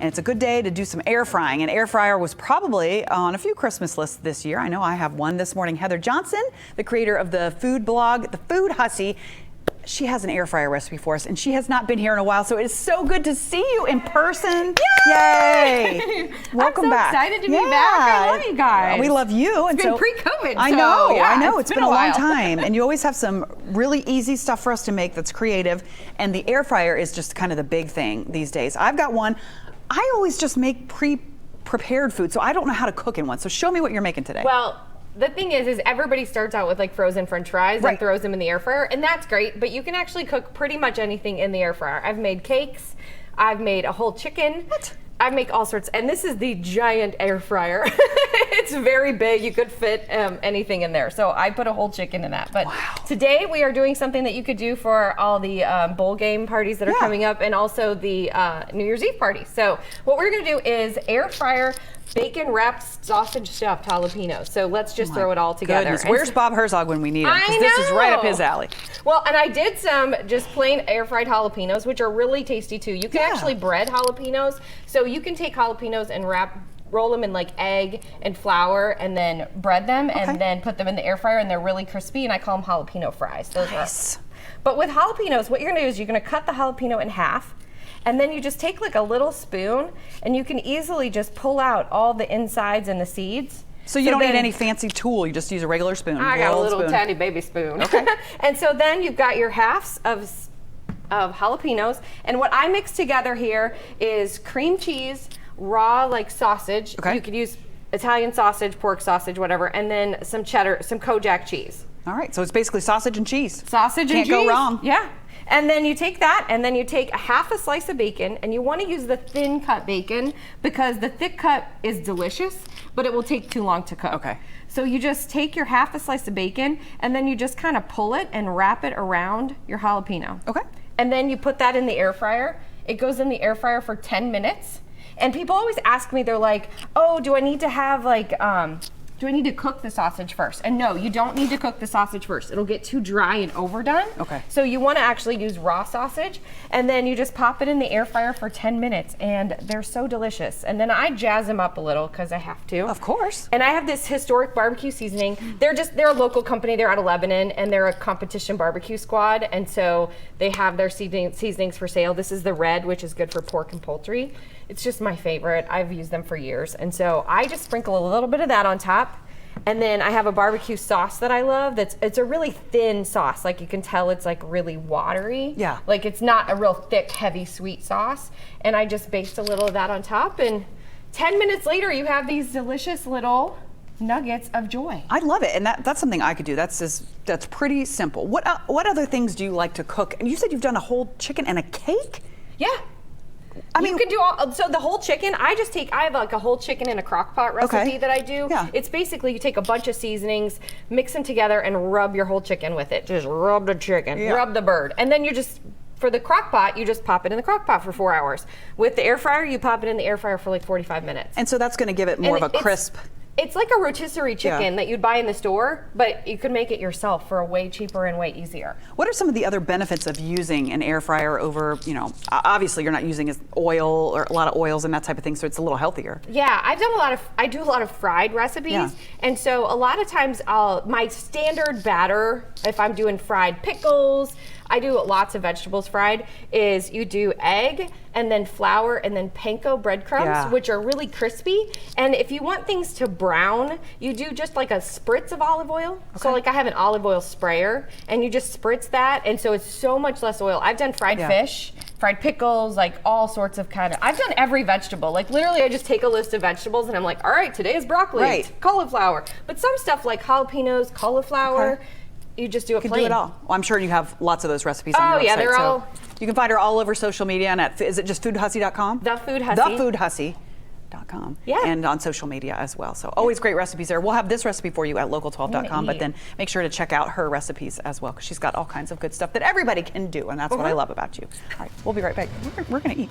and it's a good day to do some air frying. An air fryer was probably on a few Christmas lists this year. I know I have one this morning. Heather Johnson, the creator of the food blog, The Food Hussy, she has an air fryer recipe for us, and she has not been here in a while, so it is so good to see you in person. Yay! Welcome back. I'm so excited to be back. I love you guys. We love you. It's been pre-COVID. I know. It's been a long while. time, and you always have some really easy stuff for us to make that's creative, and the air fryer is just kind of the big thing these days. I've got one. I always just make prepared food, so I don't know how to cook in one. So show me what you're making today. Well, the thing is everybody starts out with like frozen French fries and throws them in the air fryer, and that's great, but you can actually cook pretty much anything in the air fryer. I've made cakes, I've made a whole chicken. What? I make all sorts, and this is the giant air fryer. It's very big. You could fit anything in there. So I put a whole chicken in that. But today we are doing something that you could do for all the bowl game parties that are coming up, and also the New Year's Eve party. So what we're going to do is air fryer bacon wrapped sausage stuffed jalapenos. So let's just throw it all together. Goodness. Where's Bob Herzog when we need him? I know. This is right up his alley. Well, and I did some just plain air fried jalapenos, which are really tasty too. You can actually bread jalapenos. So you can take jalapenos and roll them in like egg and flour and then bread them and then put them in the air fryer, and they're really crispy, and I call them jalapeno fries. Those are. But with jalapenos, what you're gonna do is you're gonna cut the jalapeno in half, and then you just take like a little spoon, and you can easily just pull out all the insides and the seeds. So you don't need any fancy tool, you just use a regular spoon. I got a little tiny baby spoon. Okay. And so then you've got your halves of jalapenos, and what I mix together here is cream cheese, raw like sausage. You could use Italian sausage, pork sausage, whatever, and then some cheddar, some Kojak cheese. All right, so it's basically sausage and cheese. Sausage and cheese. Can't go wrong. Yeah. And then you take that, and then you take a half a slice of bacon, and you want to use the thin cut bacon because the thick cut is delicious, but it will take too long to cook. Okay. So you just take your half a slice of bacon, and then you just kind of pull it and wrap it around your jalapeno. Okay. And then you put that in the air fryer. It goes in the air fryer for 10 minutes. And people always ask me, they're like, oh, do I need to have like, do I need to cook the sausage first? And no, you don't need to cook the sausage first. It'll get too dry and overdone. Okay. So you want to actually use raw sausage, and then you just pop it in the air fryer for 10 minutes, and they're so delicious. And then I jazz them up a little because I have to. Of course. And I have this historic barbecue seasoning. They're a local company. They're out of Lebanon, and they're a competition barbecue squad, and so they have their seasonings for sale. This is the red, which is good for pork and poultry. It's just my favorite. I've used them for years. And so I just sprinkle a little bit of that on top. And then I have a barbecue sauce that I love. It's a really thin sauce. Like you can tell it's like really watery. Yeah. Like it's not a real thick, heavy, sweet sauce. And I just baste a little of that on top. And 10 minutes later, you have these delicious little nuggets of joy. I love it, and that's something I could do. That's pretty simple. What other things do you like to cook? And you said you've done a whole chicken and a cake? Yeah. I mean, you could do so the whole chicken. I have like a whole chicken in a crock pot recipe that I do. Yeah. It's basically you take a bunch of seasonings, mix them together, and rub your whole chicken with it. Just rub the chicken, rub the bird, and then you just, for the crock pot, you just pop it in the crock pot for 4 hours. With the air fryer, you pop it in the air fryer for like 45 minutes. And so that's going to give it more of a crisp. It's like a rotisserie chicken that you'd buy in the store, but you could make it yourself for a way cheaper and way easier. What are some of the other benefits of using an air fryer over, obviously you're not using as oil or a lot of oils and that type of thing, so it's a little healthier. Yeah, I do a lot of fried recipes, and so a lot of times my standard batter, if I'm doing fried pickles, I do lots of vegetables fried, is you do egg and then flour and then panko breadcrumbs, which are really crispy. And if you want things to brown, you do just like a spritz of olive oil. So like I have an olive oil sprayer, and you just spritz that, and so it's so much less oil. I've done fried fish, fried pickles, like all sorts of I've done every vegetable. Like literally I just take a list of vegetables and I'm like, all right, today is broccoli, cauliflower. But some stuff like jalapenos, cauliflower, you just do it plain. You can do it all. Well, I'm sure you have lots of those recipes on your website. Oh yeah, they're all. You can find her all over social media and is it just foodhussy.com? The Food Hussy. The Food Hussy.com. Yeah. And on social media as well. So always great recipes there. We'll have this recipe for you at local12.com, but then make sure to check out her recipes as well, because she's got all kinds of good stuff that everybody can do, and that's what I love about you. All right, we'll be right back. We're going to eat.